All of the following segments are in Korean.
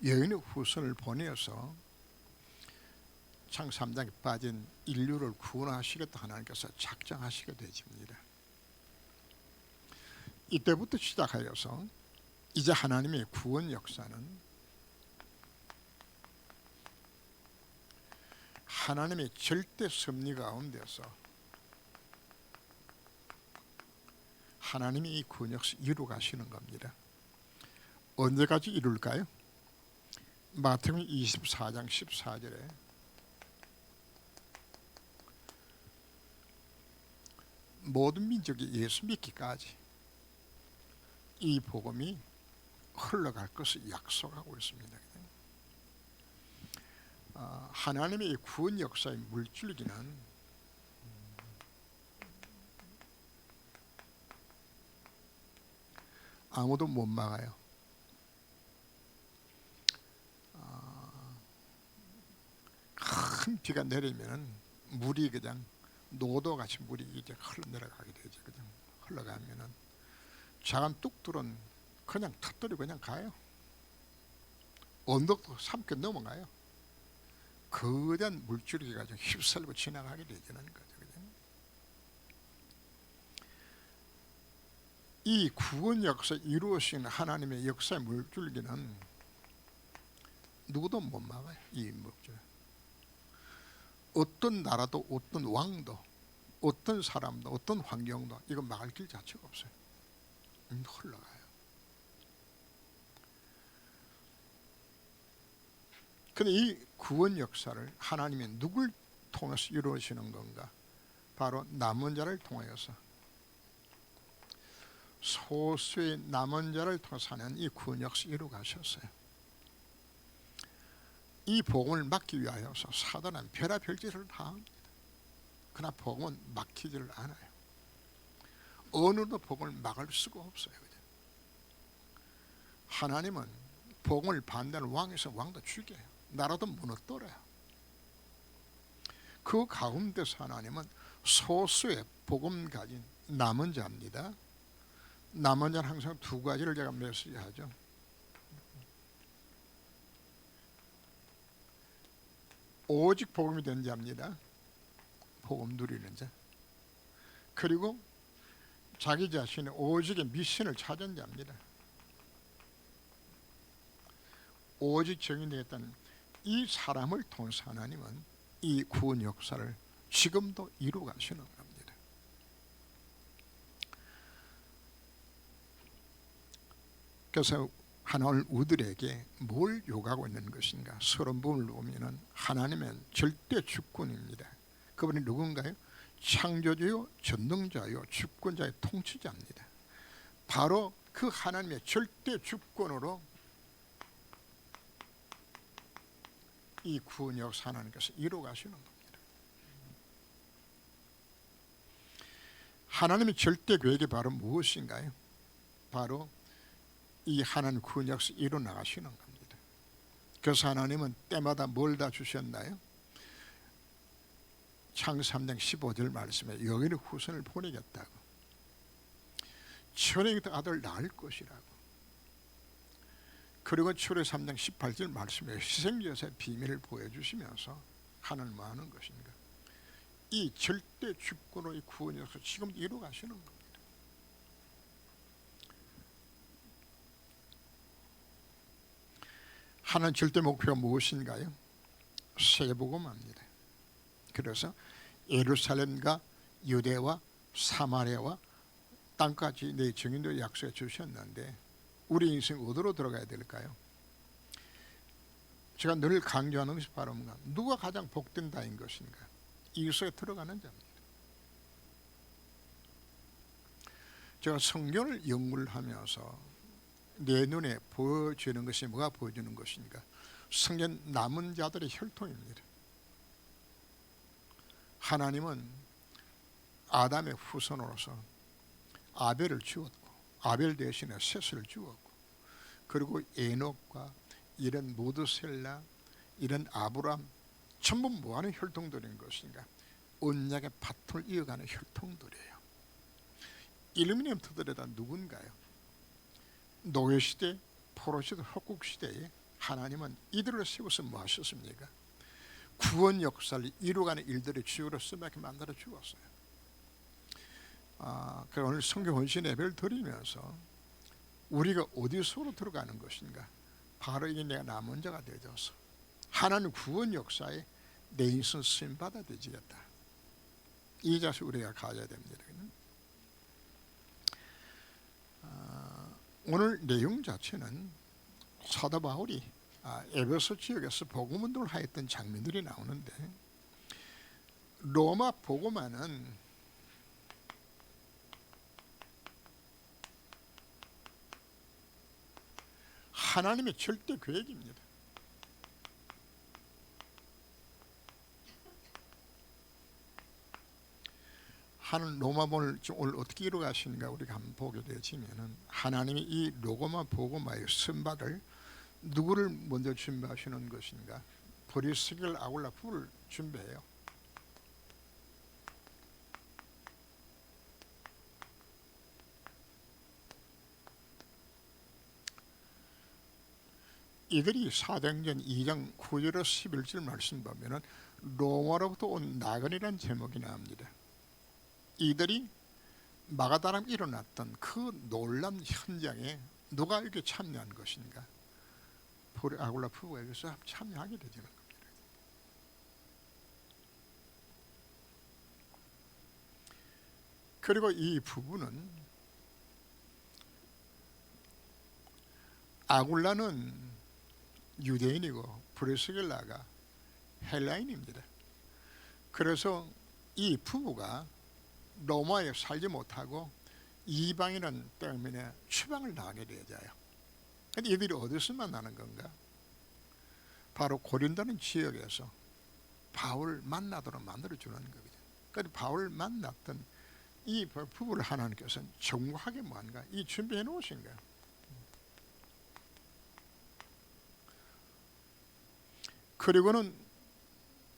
여인의 후손을 보내어서 창세 3장에 빠진 인류를 구원하시겠다 하나님께서 작정하시게 되집니다. 이때부터 시작하여서 이제 하나님의 구원 역사는 하나님의 절대 섭리 가운데서 하나님이 이 구원 역사 이루 가시는 겁니다. 언제까지 이룰까요? 마태복음 24장 14절에 모든 민족이 예수 믿기까지 이 복음이 흘러갈 것을 약속하고 있습니다. 하나님의 구원 역사의 물줄기는 아무도 못 막아요. 큰 비가 내리면 물이 그냥 노도같이 물이 이제 흘러내려가게 되죠. 그냥 흘러가면은 작은 뚝들은 그냥 터뜨리고 그냥 가요. 언덕도 삼켜 넘어가요. 거대한 물줄기가 휩쓸고 지나가게 되는 거죠. 이 구원 역사 이루어진 하나님의 역사의 물줄기는 누구도 못 막아요. 이 물줄. 어떤 나라도 어떤 왕도 어떤 사람도 어떤 환경도 이거 막을 길 자체가 없어요. 흘러가요. 근데 이 구원 역사를 하나님이 누굴 통해서 이루어지는 건가? 바로 남은 자를 통하여서, 소수의 남은 자를 통해서 하는 이 구원 역사 이루 가셨어요. 이 복음을 막기 위하여서 사단은 별의별짓을 다 합니다. 그러나 복음은 막히지를 않아요. 어느도 복음을 막을 수가 없어요. 하나님은 복음을 반대하는 왕에서 왕도 죽여요. 나라도 무너뜨려요. 그 가운데서 하나님은 소수의 복음 가진 남은 자입니다. 남은 자는 항상 두 가지를 제가 메시지하죠. 오직 복음이 된 자입니다. 복음 누리는 자. 그리고 자기 자신의 오직의 미션을 찾은 자입니다. 오직 정의되었다는 이 사람을 통해서 하나님은 이 구원 역사를 지금도 이루 가시는 겁니다. 그래서 하나님 우리들에게 뭘 요구하고 있는 것인가? 서론 부분을 보면 하나님은 절대 주권입니다. 그분이 누군가요? 창조주요, 전능자요, 주권자의 통치자입니다. 바로 그 하나님의 절대 주권으로 이 구원 역사 하나님께서 이루 가시는 겁니다. 하나님의 절대 계획이 바로 무엇인가요? 바로 이 하나님 구원 역사 이루 나가시는 겁니다. 그래서 하나님은 때마다 뭘 다 주셨나요? 창세 3장 15절 말씀에 여인의 후손을 보내겠다고, 천의 아들 낳을 것이라고, 그리고 출애굽기 3장 18절 말씀에 희생제사의 비밀을 보여주시면서 하나님 뭐 하는 것인가? 이 절대 주권의 구원 역사 지금 이루 가시는 겁니다. 하나님 절대 목표가 무엇인가요? 세복음합니다. 그래서 예루살렘과 유대와 사마리아와 땅까지 내 증인도 약속해 주셨는데 우리 인생 어디로 들어가야 될까요? 제가 늘 강조하는 것이 바로 뭔가, 누가 가장 복된 자인 것인가? 이것에 들어가는 자입니다. 제가 성경을 연구를 하면서 내 눈에 보여지는 것이 뭐가 보여지는 것인가? 성경 남은 자들의 혈통입니다. 하나님은 아담의 후손으로서 아벨을 주었고, 아벨 대신에 셋을 주었고, 그리고 에녹과 이런 무드셀라, 이런 아브람, 전부 뭐하는 혈통들인 것인가? 언약의 바통을 이어가는 혈통들이에요. 일미니언트들이 다 누군가요? 노예시대, 포로시대, 흑국시대에 하나님은 이들을 세워서 뭐 하셨습니까? 구원 역사를 이루어가는 일들의 주역으로 쓰게 만들어 주었어요. 그래서 오늘 성경 헌신 예배를 드리면서 우리가 어디서로 들어가는 것인가? 바로 이게 내가 남은 자가 되어서 하나님 구원 역사에 내 인생 쓰임 받아 되지겠다. 이 자세 우리가 가져야 됩니다. 오늘 내용 자체는 사도 바울이 에베소 지역에서 복음 운동을 하였던 장면들이 나오는데, 로마 복음화는 하나님의 절대 계획입니다. 하나님 로마본을 오늘 어떻게 이루어가시는가 우리가 한번 보게 되지면은, 하나님이 이 로마 복음화의 선발을 누구를 먼저 준비하시는 것인가? 브리스길 아굴라 부를 준비해요. 이들이 사도행전 2장 9절에서 11절 말씀 보면은 로마로부터 온 나그네라는 제목이 나옵니다. 이들이 마가다람에 일어났던 그 놀란 현장에 누가 이렇게 참여한 것인가? 아굴라 부부에게서 참여하게 되는 겁니다. 그리고 이 부부는, 아굴라는 유대인이고 브리스길라가 헬라인입니다. 그래서 이 부부가 로마에 살지 못하고 이방이라는 때문에 추방을 당하게 되어져요. 근데 이들이 어디서 만나는 건가? 바로 고린도라는 지역에서 바울을 만나도록 만들어주는 겁니다. 그래서 바울을 만났던 이 부부를 하나님께서는 정확하게 뭐한가? 이 준비해 놓으신 거예요. 그리고는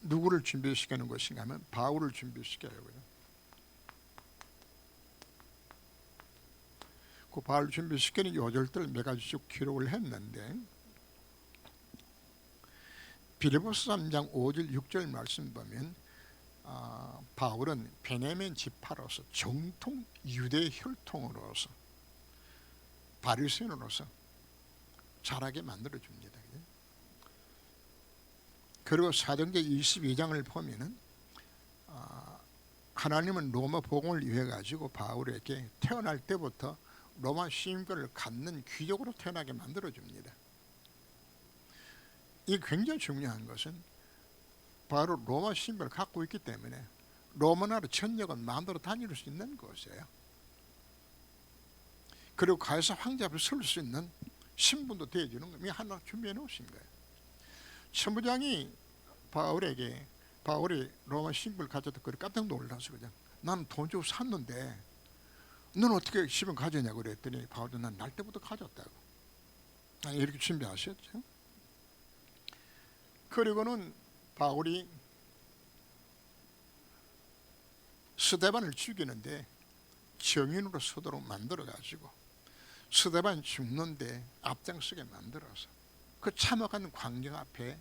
누구를 준비시키는 것인가 하면 바울을 준비시켜요. 그 바울 준비시키는 요절들 몇 가지 쭉 기록을 했는데, 빌립보서 3장 5절 6절 말씀 보면 바울은 베냐민 지파로서 정통 유대 혈통으로서 바리새인으로서 자라게 만들어줍니다. 그리고 사도행전 22장을 보면은 하나님은 로마 복음을 위해 가지고 바울에게 태어날 때부터 로마 시민권을 갖는 귀족으로 태어나게 만들어줍니다. 이 굉장히 중요한 것은 바로 로마 시민권을 갖고 있기 때문에 로마 나라 전역은 마음대로 다닐 수 있는 것이에요. 그리고 가해사 황제 앞에 설 수 있는 신분도 대해주는 거, 하나 준비해 놓으신 거예요. 천부장이 바울이 로마 시민권을 가졌다 그래 깜짝 놀라서 그냥, 나는 돈 주고 샀는데 너는 어떻게 시민 가졌냐고 그랬더니 바울도 난 날 때부터 가졌다고 이렇게 준비하셨죠. 그리고는 바울이 스데반을 죽이는데 정인으로 서도록 만들어 가지고 스데반 죽는데 앞장서게 만들어서 그 참혹한 광경 앞에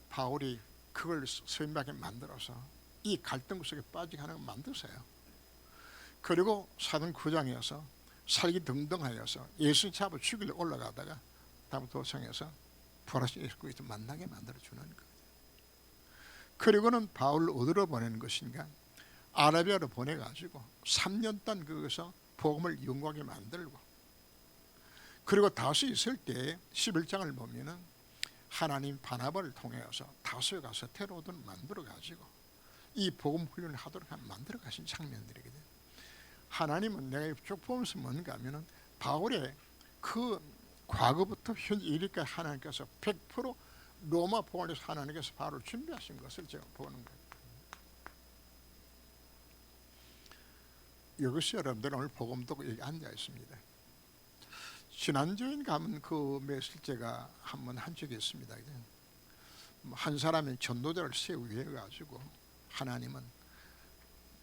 바울이 그걸 서임하게 만들어서 이 갈등 속에 빠지게 하는 걸 만드세요. 그리고 사도행 9장에서 살기 등등하여서 예수님 잡아 죽이려 올라가다가 다음 도성에서 부활하신 예수 그리스도 만나게 만들어주는 거예요. 그리고는 바울을 어디로 보내는 것인가? 아라비아로 보내가지고 3년 동안 거기서 복음을 연구하게 만들고, 그리고 다시 있을 때 11장을 보면은 하나님 바나바를 통해서 다소에 가서 테로들 만들어가지고 이 복음 훈련을 하도록 만들어 가신 장면들이거든요. 하나님은 내가 쭉 보면서 뭔가 하면은 바울의 그 과거부터 현재 이르기까지 하나님께서 100% 로마 복음에서 하나님께서 바울을 준비하신 것을 제가 보는 거예요. 여기서 여러분들 오늘 복음 듣고 여기 앉아 있습니다. 지난주에 가면 그 메시지가 한번 한 적이 있습니다. 한 사람이 전도자를 세우기 위해 가지고 하나님은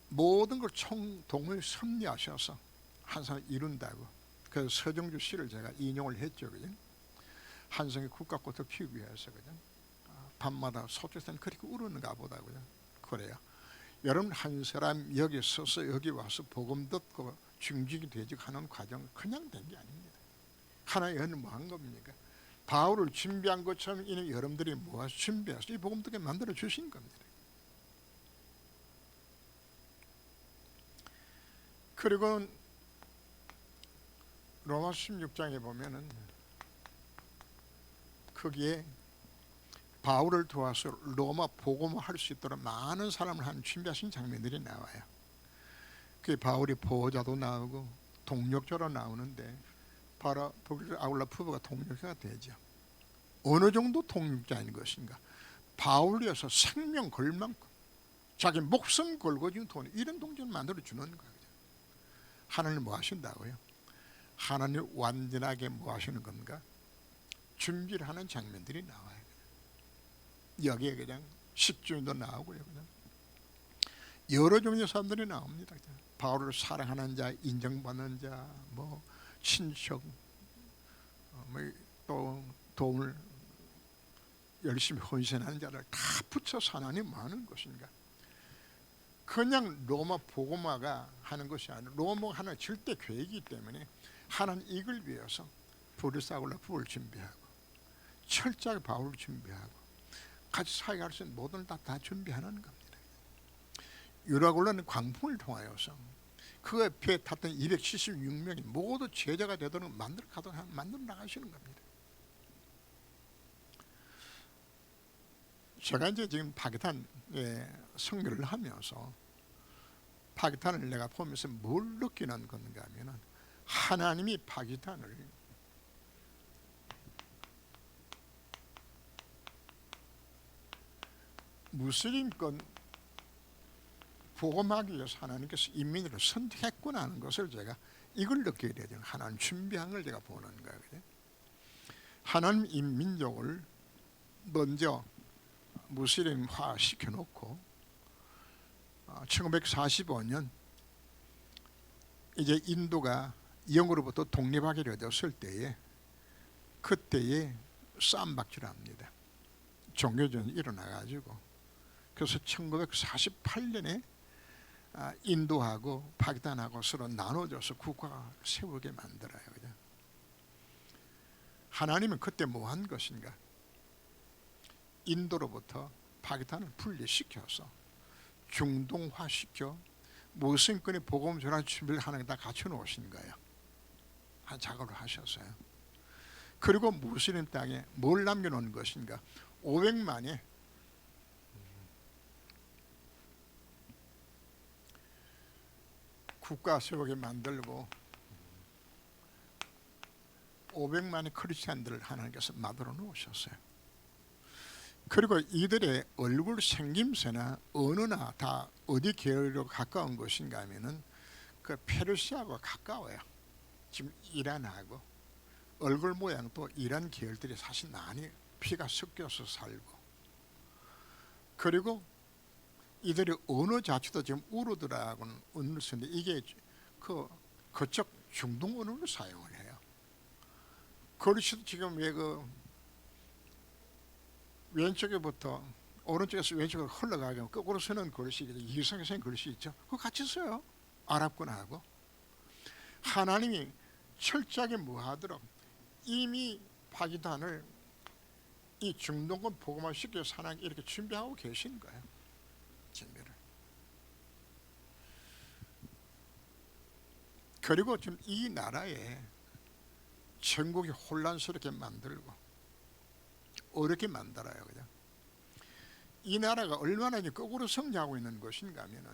모든 걸 총동을 섭리하셔서 한 사람 이룬다고, 그래서 서정주 씨를 제가 인용을 했죠. 그죠? 한성의 국가꽃을 피우기 위해서 그냥 밤마다 소주산 그렇게 우르는가 보다 그냥 그래요. 여러분 한 사람 여기 서서 여기 와서 복음 듣고 중직이 되지 하는 과정은 그냥 된 게 아닙니다. 하나의 은혜는 뭐한 겁니까? 바울을 준비한 것처럼 이는 여러분들이 모아서 준비해서 이 복음 듣게 만들어 주신 겁니다. 그리고 로마 16장에 보면은 거기에 바울을 도와서 로마 복음을 할 수 있도록 많은 사람을 한 준비하신 장면들이 나와요. 그 바울이 보호자도 나오고 동력자로 나오는데 바로 아울라푸브가 동력자가 되죠. 어느 정도 동력자인 것인가? 바울이어서 생명 걸 만큼 자기 목숨 걸고 지금 돈 이런 동지를 만들어 주는 거예요. 하나님 뭐 하신다고요? 하나님 완전하게 뭐 하시는 건가? 준비를 하는 장면들이 나와요. 여기에 그냥 식주인도 나오고요. 그냥 여러 종류의 사람들이 나옵니다. 그냥. 바울을 사랑하는 자, 인정받는 자, 뭐 친척, 또 도움을 열심히 헌신하는 자를 다 붙여서 하나님 뭐 하는 것인가? 그냥 로마 복음화가 하는 것이 아니라 로마 하나의 절대 계획이기 때문에 하나님 이걸 위해서 브리스아울라푸를 준비하고 철저하게 바울을 준비하고 같이 사역할 수 있는 모든 다 준비하는 겁니다. 유라굴라는 광풍을 통하여서 그 배에 탔던 276명이 모두 제자가 되도록 만들어 나가시는 겁니다. 제가 이제 지금 파키탄 선교를 하면서 파키탄을 내가 보면서 뭘 느끼는 건가 하면 하나님이 파키탄을 무슬림권 복음하기 위해서 하나님께서 인민으로 선택했구나 하는 것을 제가 이걸 느끼게 되죠. 하나님 준비한 걸 제가 보는 거예요. 하나님 인민족을 먼저 무슬림화 시켜놓고 1945년 이제 인도가 영으로부터 독립하게 되었을 때에 그때에 싸움박질을 합니다. 종교전이 일어나가지고 그래서 1948년에 인도하고 파키탄하고 서로 나눠져서 국가가 세우게 만들어요. 그죠? 하나님은 그때 뭐 한 것인가? 인도로부터 파키탄을 분리시켜서 중동화시켜 무슬림권의 복음 전할 준비를 하는 게 다 갖춰 놓으신 거예요. 한 작업을 하셨어요. 그리고 무슬림 땅에 뭘 남겨놓은 것인가? 500만의 국가 세우게 만들고 500만의 크리스찬들을 하나님께서 만들어 놓으셨어요. 그리고 이들의 얼굴 생김새나 언어나 다 어디 계열로 가까운 것인가 하면은 그 페르시아하고 가까워요. 지금 이란하고 얼굴 모양도 이란 계열들이 사실 많이 피가 섞여서 살고 그리고 이들의 언어 자체도 지금 우르드라고는 언어를 쓰는데 이게 그쪽 중동 언어를 사용을 해요. 그릇이도 지금 왜 왼쪽에부터 오른쪽에서 왼쪽으로 흘러가게 거꾸로 서는 그릇이 이상하게 생긴 그릇이 있죠. 그거 같이 써요. 아랍권하고 하나님이 철저하게 뭐하도록 이미 파키탄을 이 중동권 복음화 시켜서 하나님 이렇게 준비하고 계신 거예요. 준비를. 그리고 지금 이 나라에 전국이 혼란스럽게 만들고 어렵게 만들어요. 그죠? 이 나라가 얼마나 거꾸로 성장하고 있는 것인가 하면은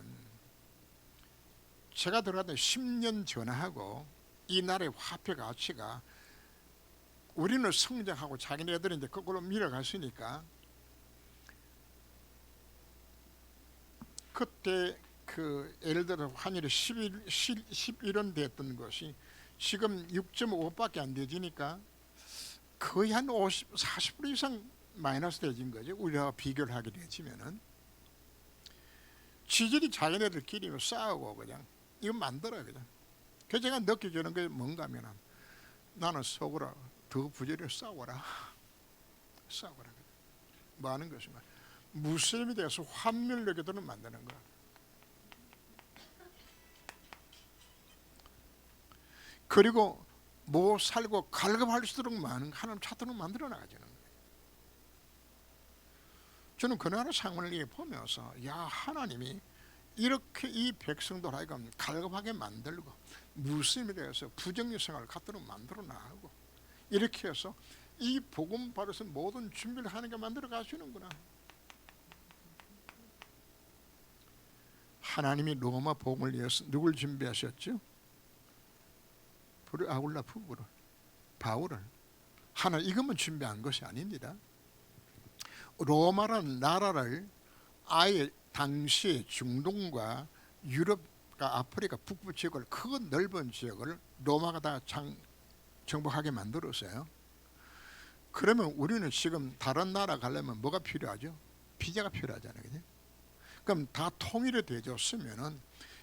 제가 들어갔던 10년 전하고 이 나라의 화폐 가치가 우리는 성장하고 자기네들은 이제 거꾸로 밀어갔으니까 그때 예를 들어 환율이 11원 됐던 것이 지금 6.5밖에 안 되지니까 거의 한 40% 이상 마이너스 되진 거죠. 우리와 비교를 하게 되지면은 지질이 자기네들끼리 싸우고 그냥 이거 만들어요. 그냥. 그래서 제가 느껴지는 게 뭔가 하면 나는 속으로 더 부지런히 싸워라. 싸워라. 뭐 하는 것인가? 무슬림에 대해서 환멸되게도록 만드는 거야. 그리고 못 살고 갈급할 수 있도록 많은 하나님 찾도록 만들어 나가지는 거예요. 저는 그 나라 상황을 보면서 야, 하나님이 이렇게 이 백성들 하여금 갈급하게 만들고 무슬림에 대해서 부정의 생활을 갖도록 만들어 나가고 이렇게 해서 이 복음 받아서 모든 준비를 하는 게 만들어 가시는구나. 하나님이 로마 복음을 위해서 누굴 준비하셨죠? 아굴라 부부를, 바울을. 하나님 이것만 준비한 것이 아닙니다. 로마라는 나라를 아예 당시에 중동과 유럽과 아프리카 북부 지역을 큰 넓은 지역을 로마가 다 정복하게 만들었어요. 그러면 우리는 지금 다른 나라 가려면 뭐가 필요하죠? 비자가 필요하잖아요. 그죠? 그럼 다 통일이 되었으면은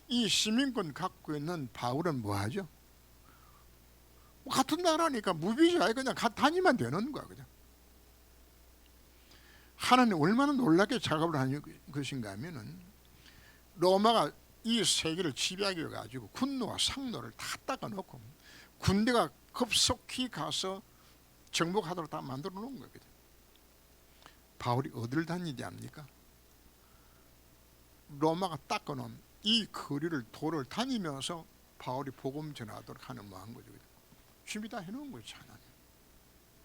이 시민권 갖고 있는 바울은 뭐 하죠? 같은 나라니까 무비자에 그냥 다니면 되는 거야. 그죠? 하나님 얼마나 놀랍게 작업을 하는 것인가 하면은 로마가 이 세계를 지배하게 해가지고 군노와 상노를 다 닦아놓고 군대가 급속히 가서 정복하도록 다 만들어 놓은 거예요. 바울이 어디를 다니지 합니까? 로마가 닦아놓은 이 거리를 도를 다니면서 바울이 복음 전하도록 하는 뭐 한 거죠. 준비 다 해놓은 거죠. 하나님.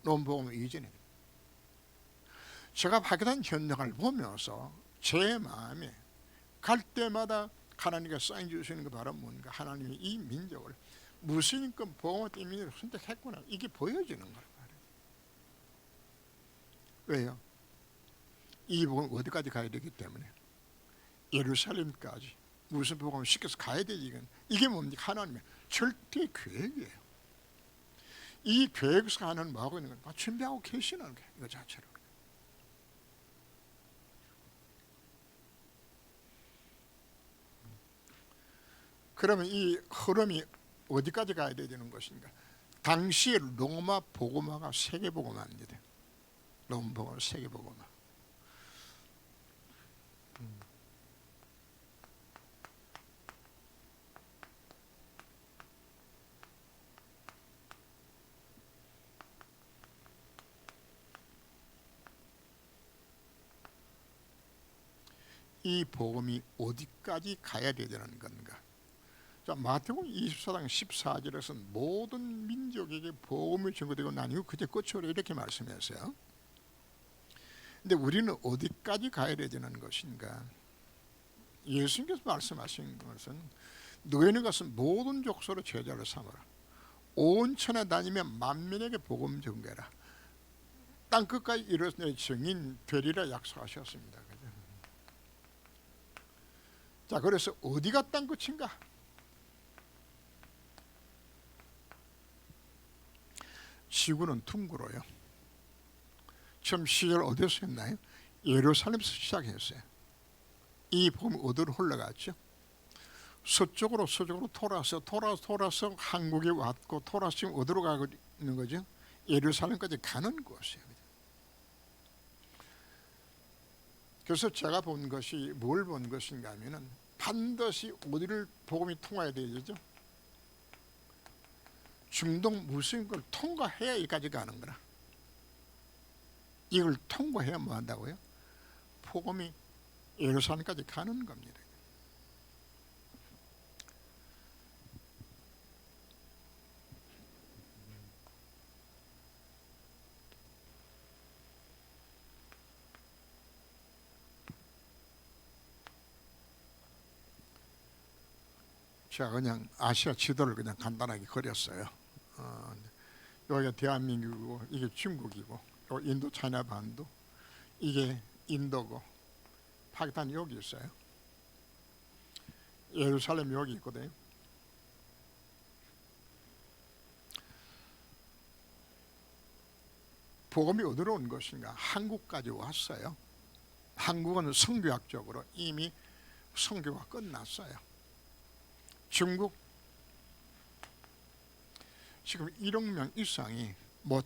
로마 복음 이전에. 제가 파견한 현장을 보면서 제 마음에 갈 때마다 하나님께 사인 주시는 게 바로 뭔가 하나님이 이 민족을 무슬림권 복음의 민족을 선택했구나 이게 보여지는 거란 말이에요. 왜요? 이 복음 어디까지 가야 되기 때문에 예루살렘까지 무슨 복음을 시켜서 가야 되지. 이게 뭡니까? 하나님의 절대 계획이에요. 이 계획에서 하나님 뭐 하고 있는 건 다 준비하고 계시는 게 이거 자체로. 그러면 이 흐름이 어디까지 가야 되는 것인가? 당시에 로마 복음화가 세계 복음화입니다. 로마 복음화 세계 복음화. 이 복음이 어디까지 가야 되는 건가? 자, 마태복음 24장 14절에서는 모든 민족에게 복음이 전거되고 난 이후 그제 끝으로 이렇게 말씀했어요. 근데 우리는 어디까지 가야 되는 것인가? 예수님께서 말씀하신 것은 너희는 가서 모든 족속으로 제자를 삼아라. 온 천하 다니며 만민에게 복음 전개하라. 땅 끝까지 이르러 증인 되리라 약속하셨습니다. 그죠? 자, 그래서 어디가 땅 끝인가? 지구는 둥그러요. 처음 시절 어디서 했나요? 예루살렘에서 시작했어요. 이 복음이 어디로 흘러갔죠? 서쪽으로 돌아서 한국에 왔고 돌아서 지금 어디로 가고 있는 거죠? 예루살렘까지 가는 곳이에요. 그래서 제가 본 것이 뭘 본 것인가 하면은 반드시 어디를 복음이 통해야 되죠? 중동 무슨 걸 통과해야 여기까지 가는 거라. 이걸 통과해야 뭐 한다고요? 복음이 예루살렘까지 가는 겁니다. 제가 그냥 아시아 지도를 그냥 간단하게 그렸어요. 여기가 대한민국이고 이게 중국이고 인도 차이나 반도 이게 인도고 파키스탄 여기 있어요. 예루살렘 여기 있거든요. 복음이 어디로 온 것인가? 한국까지 왔어요. 한국은 성교학적으로 이미 성교가 끝났어요. 중국 지금 1억 명 이상이 뭐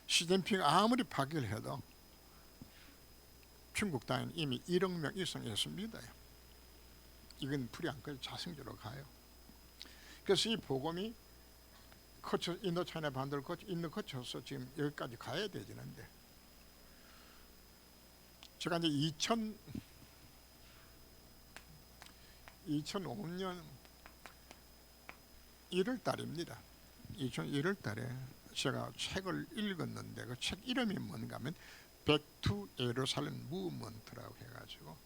시진핑 아무리 파기를 해도 중국 땅에는 이미 1억 명 이상에서 믿어요. 이건 불이 안 꺼져 자승적으로 가요. 그래서 이 복음이 인도차이나 반도를 인도 거쳐서 지금 여기까지 가야 되지는데, 제가 이제 2005년 1월 달입니다. 2001월 달에 제가 책을 읽었는데 그 책 이름이 뭔가 하면 Back to Jerusalem Movement라고 해가지고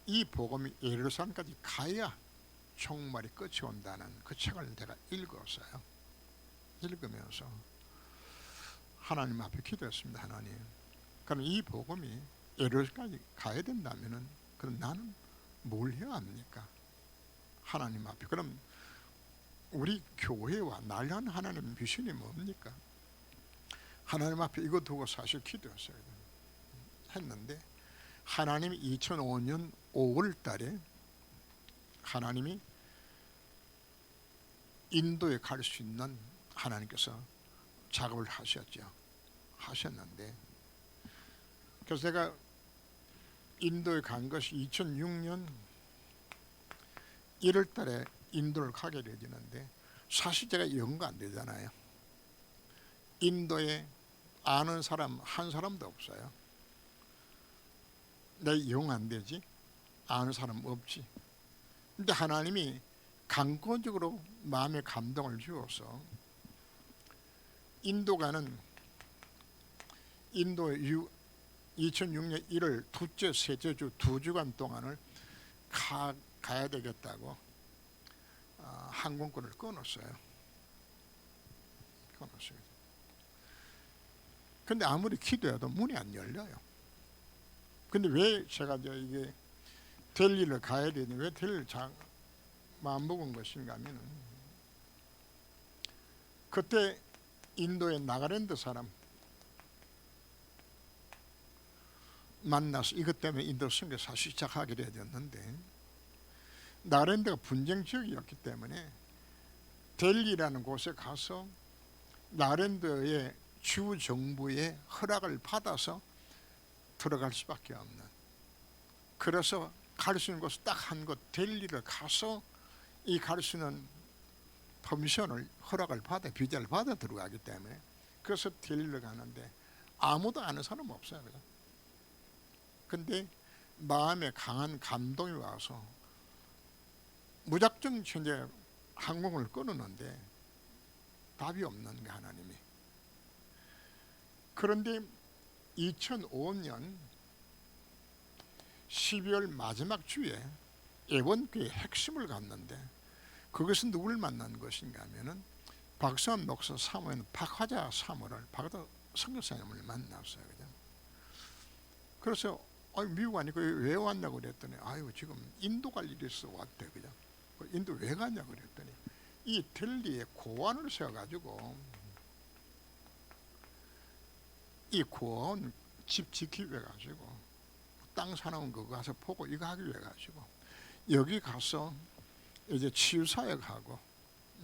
이 복음이 예루살렘까지 가야 종말이 끝이 온다는 그 책을 제가 읽었어요. 읽으면서 하나님 앞에 기도했습니다. 하나님, 그럼 이 복음이 예루살렘까지 가야 된다면은 그럼 나는 뭘 해야 합니까? 하나님 앞에. 그럼 우리 교회와 날려는 하나님 미션이 뭡니까? 하나님 앞에 이거 두고 사실 기도했어요. 했는데 하나님이 2005년 5월 달에 하나님이 인도에 갈 수 있는 하나님께서 작업을 하셨는데, 그래서 제가 인도에 간 것이 2006년 1월 달에 인도를 가게 되지는데, 사실 제가 연구 안 되잖아요. 인도에 아는 사람 한 사람도 없어요. 내 영 안 되지? 아는 사람 없지. 근데 하나님이 강권적으로 마음에 감동을 주어서 인도 가는, 인도에 2006년 1월 둘째 셋째 주 2주간 동안을 가야 되겠다고 항공권을 끊었어요. 근데 아무리 기도해도 문이 안 열려요. 근데 왜 제가 이게 델리를 가야 되니, 왜 델리를 마음 먹은 것인가 하면, 그때 인도의 나가랜드 사람 만나서 이것 때문에 인도 선교 사실 시작하게 되었는데, 나가랜드가 분쟁 지역이었기 때문에 델리라는 곳에 가서 나가랜드의 주 정부의 허락을 받아서 들어갈 수밖에 없는, 그래서 갈 수 있는 곳 딱 한 곳 델리를 가서 이 갈 수 있는 퍼미션을, 허락을 받아, 비자를 받아 들어가기 때문에, 그래서 델리를 가는데 아무도 아는 사람 없어요. 근데 마음에 강한 감동이 와서 무작정 현재 항공을 끊었는데 답이 없는 게 하나님이. 그런데 2005년 12월 마지막 주에 예원교회 핵심을 갔는데, 그것은 누구를 만난 것인가 하면은 박수환 목사 사모인 박화자 사모를, 박화자 선교사님을 만났어요. 그죠? 그래서 미국 아니고 왜 왔냐고 그랬더니, 지금 인도 갈 일이 있어 왔대. 그죠? 인도 왜 가냐고 그랬더니, 이 델리에 고원을 세워가지고 이 고원 집 지키기 위해 가지고, 땅 사놓은 거 가서 보고 이거 하기 위해 가지고 여기 가서 이제 치유 사역하고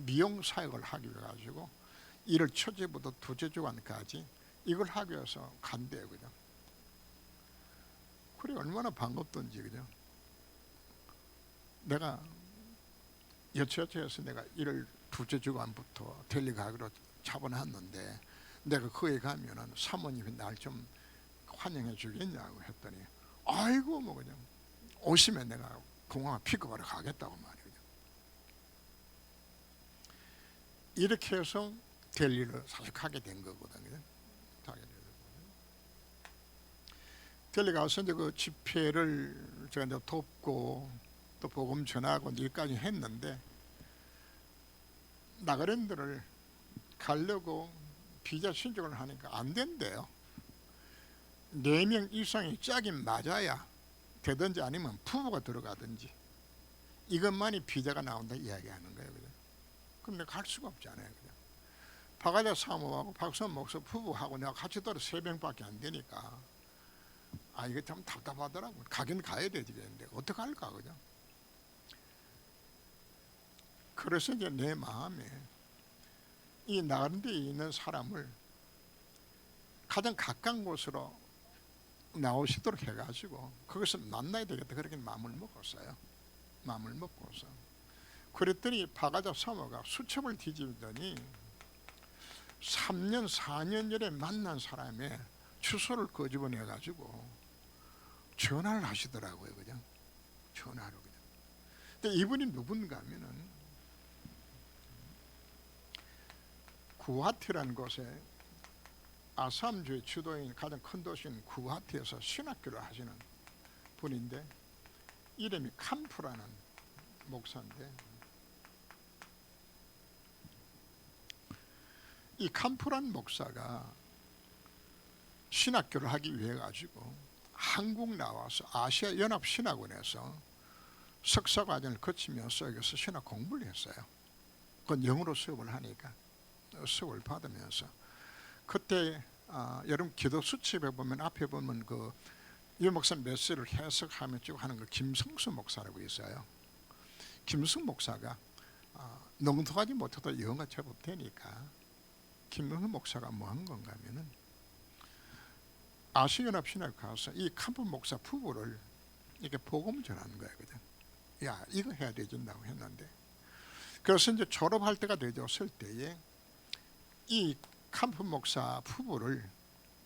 미용 사역을 하기 위해 가지고 1월 첫째부터 둘째 주간까지 이걸 하기 위해서 간대요. 그죠? 그래, 얼마나 반갑던지. 그죠? 내가 여차여차해서 내가 1월 둘째 주간부터 델리 가기로 잡아놨는데, 내가 거기 가면은 사모님이 날 좀 환영해 주겠냐고 했더니, 아이고 뭐 그냥 오시면 내가 공항에 픽업하러 가겠다고 말이에요. 이렇게 해서 델리를 사실 가게 된 거거든요. 델리 가서 이제 그 집회를 제가 이제 돕고 또 복음 전하고 일까지 했는데, 나가랜드를 가려고 비자 신청을 하니까 안 된대요. 4명 이상이 짝이 맞아야 되든지 아니면 부부가 들어가든지, 이것만이 비자가 나온다 이야기하는 거예요. 그죠? 그럼 내가 갈 수가 없잖아요. 그죠? 박하자 사모하고 박수환 목사 부부하고 내가 같이 돌아 3명밖에 안 되니까, 이게 참 답답하더라고. 가긴 가야 되지. 근데 어떡할까. 그죠? 그래서 이제 내 마음에 이 나가는 데 있는 사람을 가장 가까운 곳으로 나오시도록 해가지고 거기서 만나야 되겠다, 그렇게 마음을 먹었어요. 마음을 먹고서 그랬더니 바가자 사모가 수첩을 뒤집더니 3년 4년 전에 만난 사람의 주소를 끄집어내 가지고 전화를 하시더라고요. 그냥 전화로 그냥. 근데 이분이 누군가 하면은 구하티라는 곳에 아삼주의 주도인 가장 큰 도시인 구하티에서 신학교를 하시는 분인데 이름이 캄프라는 목사인데, 이 캄프란 목사가 신학교를 하기 위해 가지고 한국 나와서 아시아 연합 신학원에서 석사 과정을 거치면서 여기서 신학 공부를 했어요. 그건 영어로 수업을 하니까 수업을 받으면서 그때 여러분 기도 수첩에 보면 앞에 보면 그 이 목사 메시지를 해석하며 쭉 하는 거 김성수 목사라고 있어요. 김성수 목사가 농도하지 못해도 영어가 제법 되니까 김성수 목사가 뭐 한 건가 하면은 아시아연합신학에 가서 이 캄프 목사 부부를 이렇게 복음 전하는 거예요. 그냥 야, 이거 해야 되진다고 했는데, 그래서 이제 졸업할 때가 되었을 때에 이 캄프 목사 부부를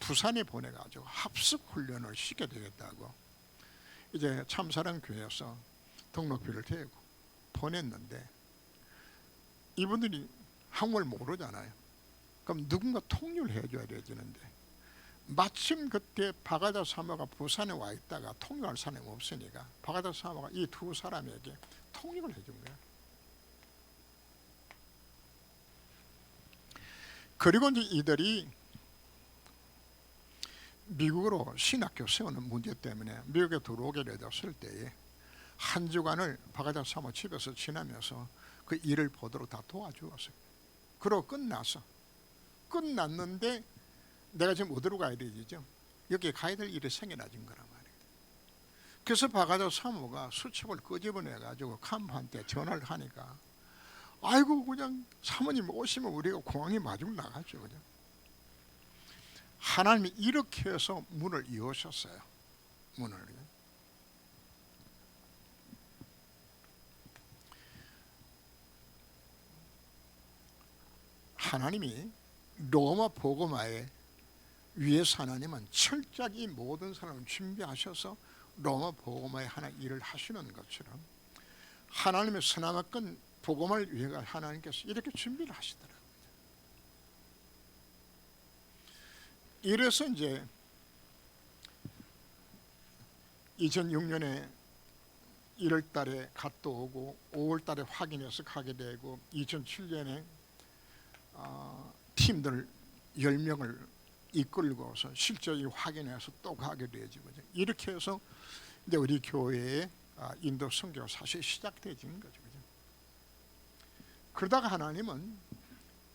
부산에 보내가지고 합숙 훈련을 시켜야 되겠다고 이제 참사랑교회에서 등록비를 대고 보냈는데, 이분들이 한국어를 모르잖아요. 그럼 누군가 통역을 해줘야 되는데 마침 그때 바가자 사모가 부산에 와 있다가 통역할 사람이 없으니까 바가자 사모가 이 두 사람에게 통역을 해준 거예요. 그리고 이제 이들이 미국으로 신학교 세우는 문제 때문에 미국에 들어오게 되었을 때에 한 주간을 바가자 사모 집에서 지나면서 그 일을 보도록 다 도와주었어요. 그러고 끝났는데 내가 지금 어디로 가야 되죠? 여기에 가야 될 일이 생겨나진 거란 말이에요. 그래서 바가자 사모가 수첩을 끄집어내 가지고 캄프한테 전화를 하니까 아이고 그냥 사모님 오시면 우리가 공항에 마중 나가죠. 그냥. 하나님이 이렇게 해서 문을 여셨어요. 문을. 하나님이 로마 복음화에 위에서 하나님은 철저히 모든 사람을 준비하셔서 로마 복음화에 하나 일을 하시는 것처럼 하나님의 선악권 복음을 위해 하나님께서 이렇게 준비를 하시더라고요. 이래서 이제 2006년에 1월 달에 갔다 오고 5월 달에 확인해서 가게 되고 2007년에 팀들 10명을 이끌고서 실제 확인해서 또 가게 되죠. 이렇게 해서 이제 우리 교회의 인도 선교가 사실 시작되어지는 거죠. 그러다가 하나님은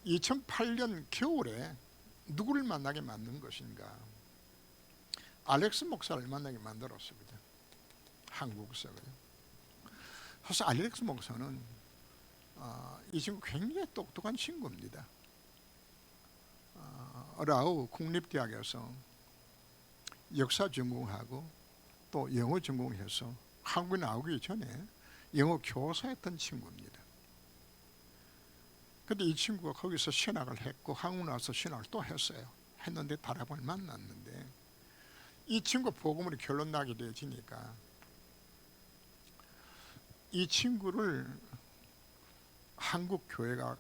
2008년 겨울에 누구를 만나게 만든 것인가? 알렉스 목사를 만나게 만들었어요. 한국에서. 사실 알렉스 목사는 이 친구 굉장히 똑똑한 친구입니다. 라우 국립대학에서 역사 전공하고 또 영어 전공해서 한국에 나오기 전에 영어 교사했던 친구입니다. 근데 이 친구가 거기서 신학을 했고 한국 나와서 신학을 또 했어요. 했는데 다락방을 만났는데 이 친구 복음으로 결론 나게 되지니까 이 친구를 한국 교회가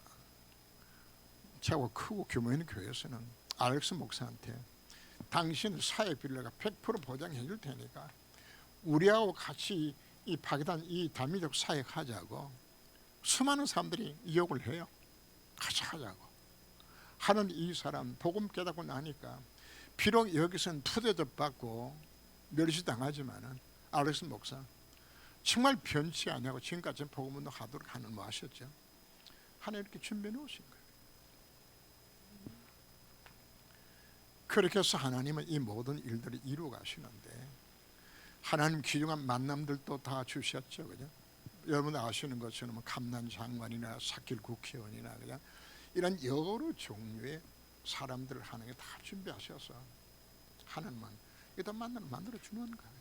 최고 크고 규모 있는 교회에서는 알렉스 목사한테 당신 사회비 내가 100% 보장해 줄 테니까 우리하고 같이 이 파기단 이 다민족 사역하자고 수많은 사람들이 이욕을 해요. 같이 하자고 하는 이 사람 복음 깨닫고 나니까 비록 여기서는 투대접 받고 멸시당하지만은 알렉스 목사 정말 변치 아니하고 지금까지 복음 운동 하도록 하는 뭐 아셨죠? 하나님 이렇게 준비해 놓으신 거예요. 그렇게 해서 하나님은 이 모든 일들을 이루어 가시는데 하나님 귀중한 만남들도 다 주셨죠. 그죠? 여러분 아시는 것처럼 감난 장관이나 사길 국회의원이나 그냥 이런 여러 종류의 사람들을 하는 게 다 준비하셔서 하나님은 이다 만들어 주는 거예요.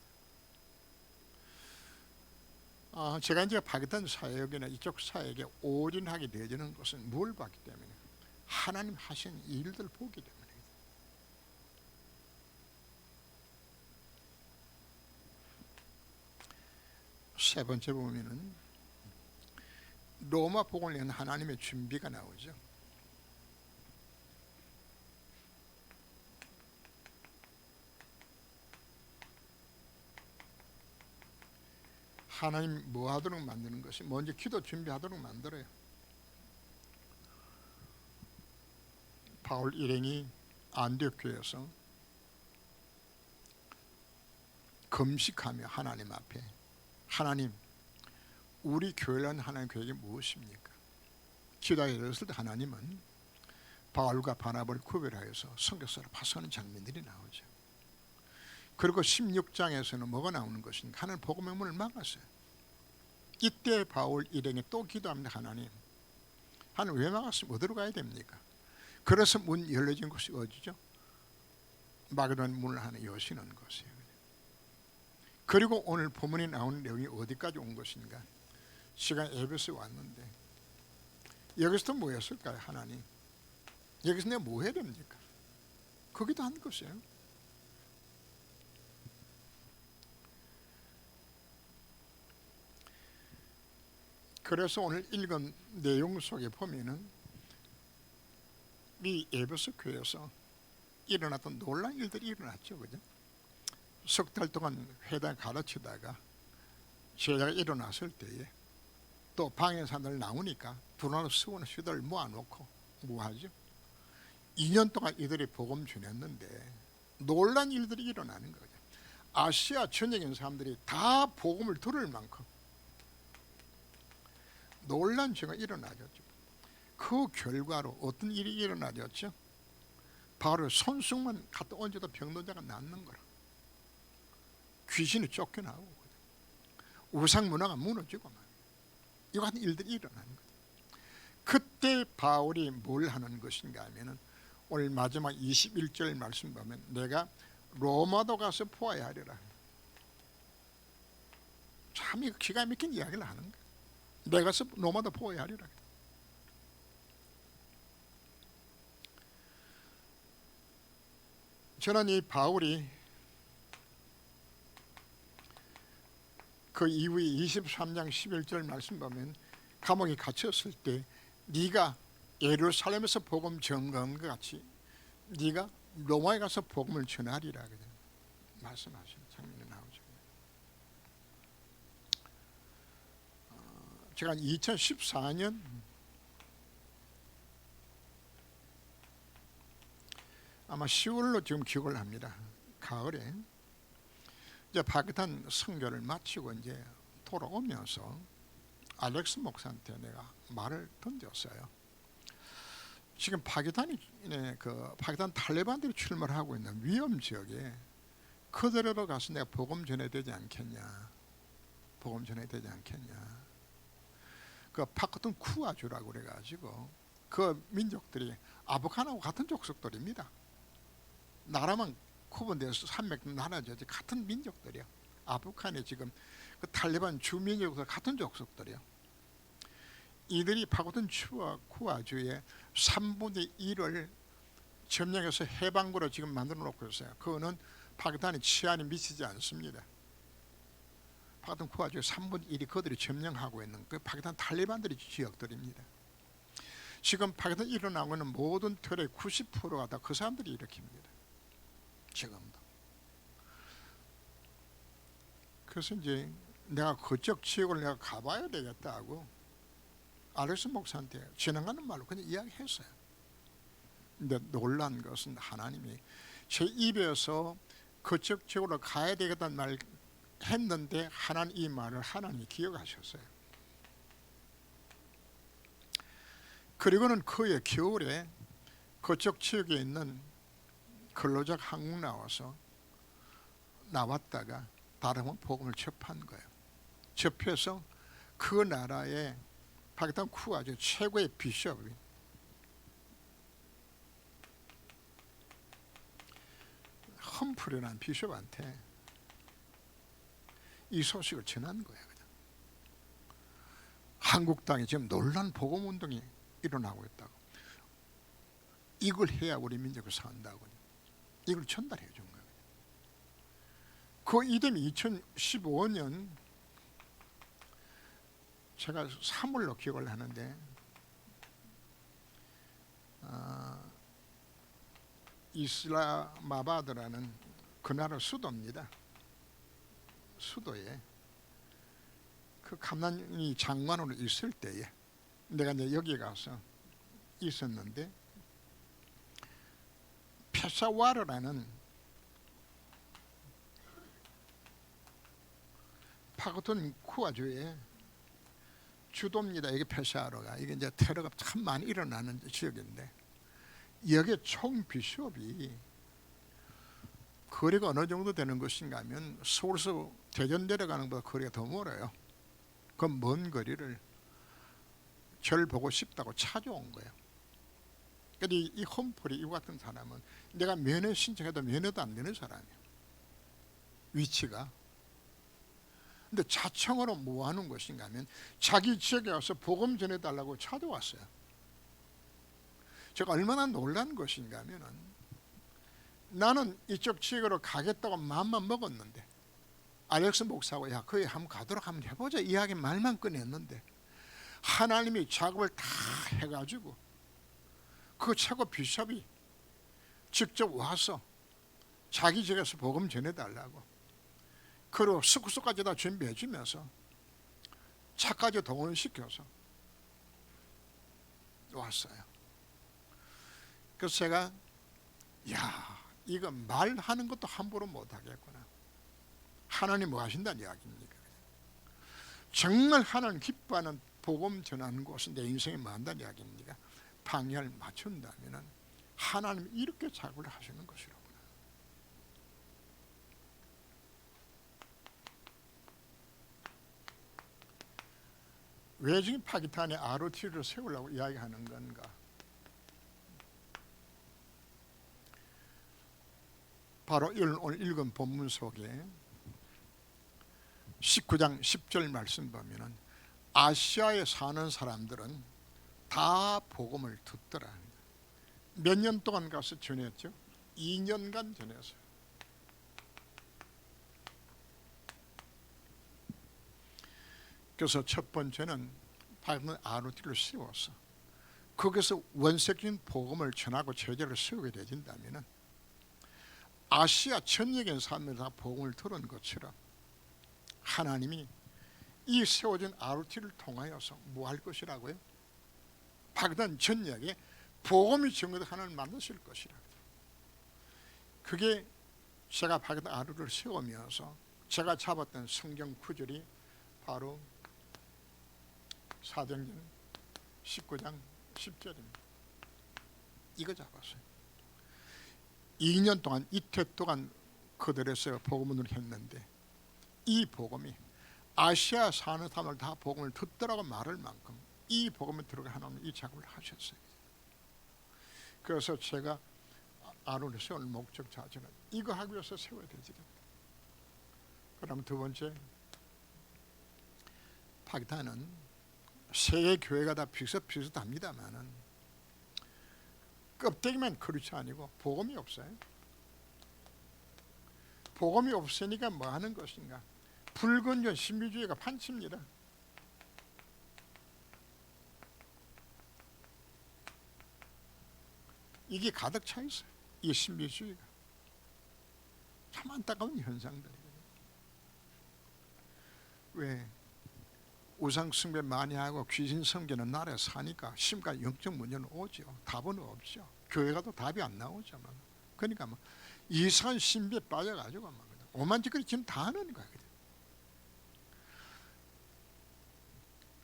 제가 이제 파기탄 사역이나 이쪽 사역에 올인하게 되어지는 것은 뭘 봤기 때문에 하나님 하신 일들 보기 때문에. 세 번째 보면은 로마 복음을 위한 하나님의 준비가 나오죠. 하나님 뭐 하도록 만드는 것이 먼저 기도 준비하도록 만들어요. 바울 일행이 안디옥 교회에서 금식하며 하나님 앞에 하나님 우리 교회라는 하나님 계획이 무엇입니까? 기도하여 이르렀을 때 하나님은 바울과 바나바를 구별하여서 성경서로 파송하는 장면들이 나오죠. 그리고 16장에서는 뭐가 나오는 것인가? 하나님 복음의 문을 막았어요. 이때 바울 일행이 또 기도합니다. 하나님 왜 막았으면 어디로 가야 됩니까? 그래서 문 열려진 곳이 어디죠? 마게도냐 문을 하나 여시는 것이에요. 그리고 오늘 본문에 나오는 내용이 어디까지 온 것인가? 시간 에베소에 왔는데 여기서도 뭐였을까요? 하나님 여기서 내가 뭐 해야 됩니까? 거기도 한 것이에요. 그래서 오늘 읽은 내용 속에 보면은 이 에베소 교회에서 일어났던 놀라운 일들이 일어났죠. 그죠? 석 달 동안 회당 가르치다가 제자가 일어났을 때에 또 방에 사람들 나오니까 두나로 수고나 수다를 모아놓고 뭐하죠? 2년 동안 이들이 복음 전했는데 놀란 일들이 일어나는 거죠. 아시아 전역에 있는 사람들이 다 복음을 들을 만큼 놀란 죄가 일어나죠. 그 결과로 어떤 일이 일어나졌죠? 바로 손수만 갖다 얹어도 병노자가 낫는 거라. 귀신이 쫓겨나고 우상 문화가 무너지고 이와 같은 일들이 일어나는 거죠. 그때 바울이 뭘 하는 것인가 하면은 오늘 마지막 21절 말씀 보면 내가 로마도 가서 보아야 하리라. 참 이거 기가 막힌 이야기를 하는 거야. 내가 가서 로마도 보아야 하리라. 저는 이 바울이 그 이후에 23장 11절 말씀 보면 감옥에 갇혔을 때 네가 예루살렘에서 복음 전거한 것 같이 네가 로마에 가서 복음을 전하리라 말씀하시는 장면이 나오죠. 제가 2014년 아마 10월로 지금 기억을 합니다. 가을에 이제 파키탄 선교를 마치고 이제 돌아오면서 알렉스 목사한테 내가 말을 던졌어요. 지금 파키탄이 파키탄 탈레반들이 출몰하고 있는 위험 지역에 그대로 가서 내가 복음 전해야 되지 않겠냐? 복음 전해야 되지 않겠냐? 그 파크툰 쿠아주라고 그래가지고 그 민족들이 아프간하고 같은 족속들입니다. 나라만 구분돼서 산맥 나눠져지 같은 민족들이야. 아프간에 지금 그 탈레반 주민족과 같은 족속들이야. 이들이 파고든 쿠아주의 3분의 1을 점령해서 해방구로 지금 만들어 놓고 있어요. 그거는 파키탄의 치안이 미치지 않습니다. 파키탄 쿠아주의 3분의 1이 그들이 점령하고 있는 그 파키탄 탈레반들의 지역들입니다. 지금 파키탄에 일어나고 있는 모든 틀의 90%가 다 그 사람들이 일으킵니다. 지금도. 그래서 이제 내가 그쪽 지역을 내가 가봐야 되겠다고 알렉스 목사한테 지나가는 말로 그냥 이야기했어요. 근데 놀란 것은 하나님이 제 입에서 그쪽 지역으로 가야 되겠다는 말 했는데 하나님 이 말을 하나님이 기억하셨어요. 그리고는 그해 겨울에 그쪽 지역에 있는 근로자 한국 나왔다가 다른 복음을 접한 거예요. 접해서 그 나라의 파키탄 쿠아주 최고의 비숍이 험프리라는 비숍한테 이 소식을 전한 거야. 그냥. 한국 땅에 지금 놀란 복음 운동이 일어나고 있다고. 이걸 해야 우리 민족이 산다고. 이걸 전달해 준 거예요. 그 이듬해 2015년 제가 3월로 기억을 하는데 이슬라마바드라는 그 나라 수도입니다. 수도에 그 감난이 장관으로 있을 때에 내가 이제 여기 가서 있었는데 페샤와르라는 파크툰쿠아주의 주도입니다. 이게 페샤와르가 이게 이제 테러가 참 많이 일어나는 지역인데 여기에 총 비숍이 거리가 어느 정도 되는 것인가 하면 서울에서 대전 내려가는 것보다 거리가 더 멀어요. 그 먼 거리를 절 보고 싶다고 찾아온 거예요. 근데 이 험플이 이와 같은 사람은 내가 면회 신청해도 면회도 안 되는 사람이에요. 위치가. 근데 자청으로 뭐 하는 것인가 하면 자기 지역에 와서 복음 전해달라고 찾아왔어요. 제가 얼마나 놀란 것인가 하면은 나는 이쪽 지역으로 가겠다고 마음만 먹었는데 알렉스 목사하고 야 거기 한번 가도록 한번 해보자 이야기 말만 꺼냈는데 하나님이 작업을 다 해가지고 그 최고 비숍이 직접 와서 자기 지역에서 복음 전해달라고 그리고 숙소까지 다 준비해 주면서 차까지 동원시켜서 왔어요. 그래서 제가 야 이거 말하는 것도 함부로 못하겠구나. 하나님 뭐 하신다는 이야기입니까? 정말 하나님 기뻐하는 복음 전하는 것은 내 인생에 뭐 한다는 이야기입니까? 방향을 맞춘다면 하나님이 이렇게 작업을 하시는 것이로구나. 왜 지금 파키스탄에 ROT를 세우려고 이야기하는 건가? 바로 오늘 읽은 본문 속에 19장 10절 말씀 보면은 아시아에 사는 사람들은 다 복음을 듣더라. 몇 년 동안 가서 전했죠? 2년간 전했어요. 그래서 첫 번째는 바이블 ROT를 세워서 거기서 원색적인 복음을 전하고 제자를 세우게 되진다면 아시아 전역에 있는 사람들이 다 복음을 들은 것처럼 하나님이 이 세워진 ROT를 통하여서 뭐 할 것이라고요? 바그다드 전역에 복음이 전거된 하나님을 만드실 것이라. 그게 제가 바그다드 ROT를 세우면서 제가 잡았던 성경 구절이 바로 사도행전 19장 10절입니다. 이거 잡았어요. 2년 동안 이태 동안 그들에서 복음을 했는데 이 복음이 아시아 사는 사람들 다 복음을 듣더라고 말할 만큼 이 복음을 들어가 하나님 이 작업을 하셨어요. 그래서 제가 ROT를 세울 목적 자체는 이거 하기 위해서 세워야 되지. 그다음 두 번째, 파키스탄은 세계 교회가 다 비슷합니다만은 껍데기만 그렇지 아니고 복음이 없어요. 복음이 없으니까 뭐 하는 것인가? 불건전 신비주의가 판칩니다. 이게 가득 차 있어요. 이 신비주의가 참 안타까운 현상들이에요. 왜? 우상 숭배 많이 하고 귀신 섬기는 나라에 사니까 심각한 영적 문제는 오죠. 답은 없죠. 교회 가도 답이 안 나오죠. 그러니까 뭐 이상한 신비에 빠져가지고 막 오만짓거리 지금 다 하는 거야.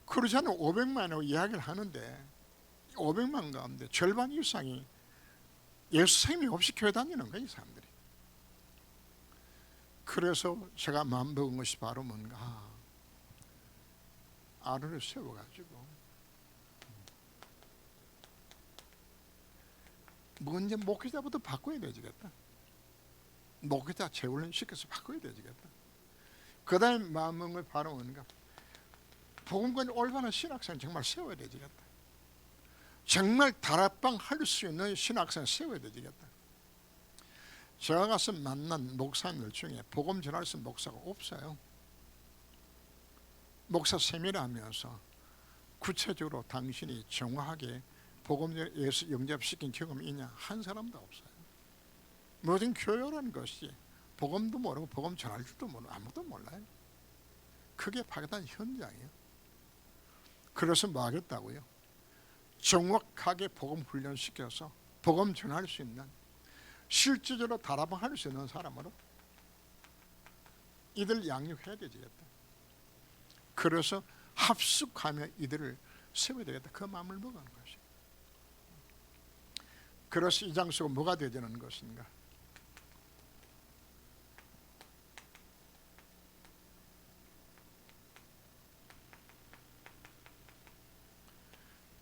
그러지 않으면 500만이라고 이야기를 하는데 500만 가운데 절반 이상이 예수 생명 없이 교회 다니는 거야, 이 사람들이. 그래서 제가 마음 먹은 것이 바로 뭔가 ROT를 세워가지고 먼저 목회자부터 바꿔야 되겠다. 목회자 재훈련 시켜서 바꿔야 되겠다. 그 다음에 마음먹을 바로 뭔가 복음과 올바른 신학생 정말 세워야 되겠다. 정말 다락방 할 수 있는 신학생 세워야 되겠다. 제가 가서 만난 목사님들 중에 복음 전할 수 있는 목사가 없어요. 목사 세미나 하면서 구체적으로 당신이 정확하게 복음에서 영접시킨 경험이 있냐? 한 사람도 없어요. 모든 교회라는 것이 복음도 모르고 복음 전할 줄도 모르고 아무도 몰라요. 그게 파괴된 현장이에요. 그래서 뭐 하겠다고요? 정확하게 복음 훈련시켜서 복음 전할 수 있는, 실질적으로 다락방 할 수 있는 사람으로 이들 양육해야 되겠다. 그래서 합숙하며 이들을 세워야 되겠다. 그 마음을 먹은 것이. 그래서 이 장소가 뭐가 되자는 것인가?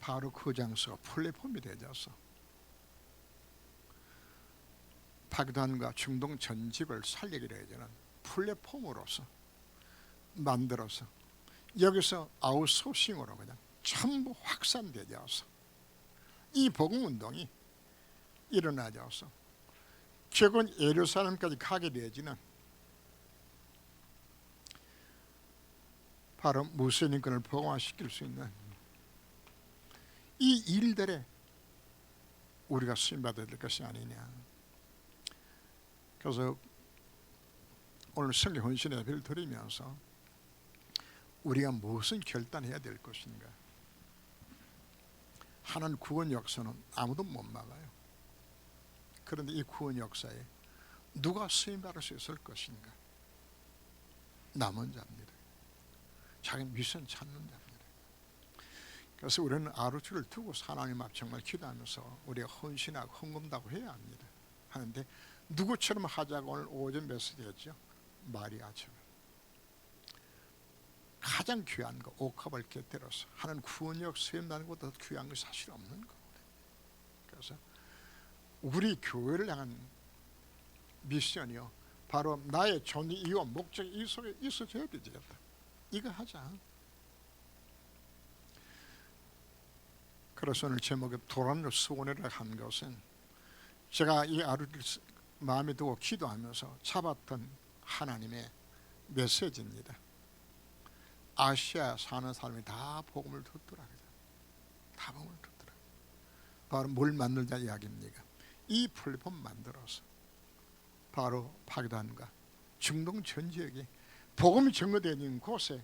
바로 그 장소가 플랫폼이 되어서 파기단과 중동 전직을 살리게 되는 플랫폼으로서 만들어서 여기서 아웃소싱으로 그냥 전부 확산되어서 이 복음운동이 일어나져서 결국은 예루살렘까지 가게 되어지는 바로 무슬림권을 복음화시킬 수 있는 이 일들에 우리가 쓰임받아야 될 것이 아니냐. 그래서 오늘 성경 헌신의 예배를 드리면서 우리가 무엇을 결단해야 될 것인가. 하나님 구원 역사는 아무도 못 막아요. 그런데 이 구원 역사에 누가 쓰임받을 수 있을 것인가. 남은 자입니다. 자기 미션 찾는 자입니다. 그래서 우리는 아루주를 두고 하나님 앞 정말 기도하면서 우리가 헌신하고 헌금다고 해야 합니다. 하는데 누구처럼 하자고 오늘 오전 메시지 했죠. 마리아처럼 가장 귀한 거 옥합을 곁들여서 하는 구원역 수행하는 것보다 더 귀한 것이 사실 없는 겁니다. 그래서 우리 교회를 향한 미션이요, 바로 나의 존재 이유와 목적이 이 속에 있어져야 되겠다. 이거 하자. 그래서 오늘 제목에 도란을 수원이라 한 것은 제가 이 아루를 마음에 두고 기도하면서 잡았던 하나님의 메시지입니다. 아시아 사는 사람이 다 복음을 듣더라. 다 복음을 듣더라. 바로 뭘 만들자 이야기입니까? 이 플랫폼 만들어서 바로 파기단과 중동 전 지역에 복음이 증거되어 있는 곳에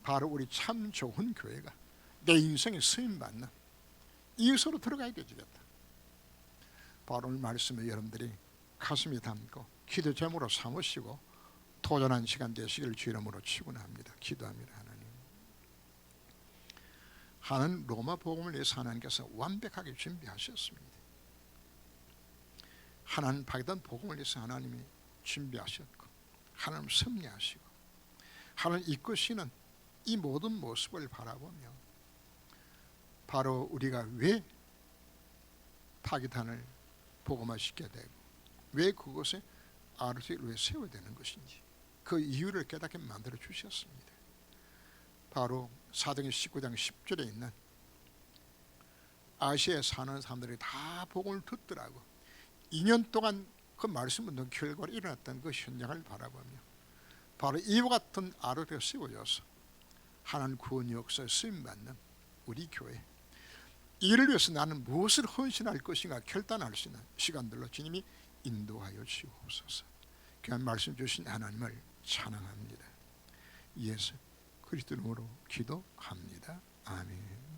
바로 우리 참 좋은 교회가 내 인생에 쓰임받는 이웃으로 들어가야 되겠다. 바로 오늘 말씀에 여러분들이 가슴이 담고 기도 제목으로 삼으시고 도전한 시간 되시기를 주 이름으로 축원합니다. 기도합니다. 하나님 로마 복음을 위해서 하나님께서 완벽하게 준비하셨습니다. 하나님 파기단 복음을 위해서 하나님이 준비하셨고 하나님 섭리하시고 하나님 이끄시는 이 모든 모습을 바라보며 바로 우리가 왜 파기단을 복음화시켜야 되고 왜 그것에 아르트를 왜 세워야 되는 것인지 그 이유를 깨닫게 만들어 주셨습니다. 바로 사도행 19장 10절에 있는 아시아에 사는 사람들이 다 복음을 듣더라고. 2년 동안 그 말씀 듣는 결과로 일어났던 그 현장을 바라보며 바로 이와 같은 아르트가 세워져서 하나님 구원 역사에 쓰임받는 우리 교회, 이를 위해서 나는 무엇을 헌신할 것인가 결단할 수 있는 시간들로 주님이 인도하여 주옵소서. 귀한 말씀 주신 하나님을 찬양합니다. 예수 그리스도 이름으로 기도합니다. 아멘.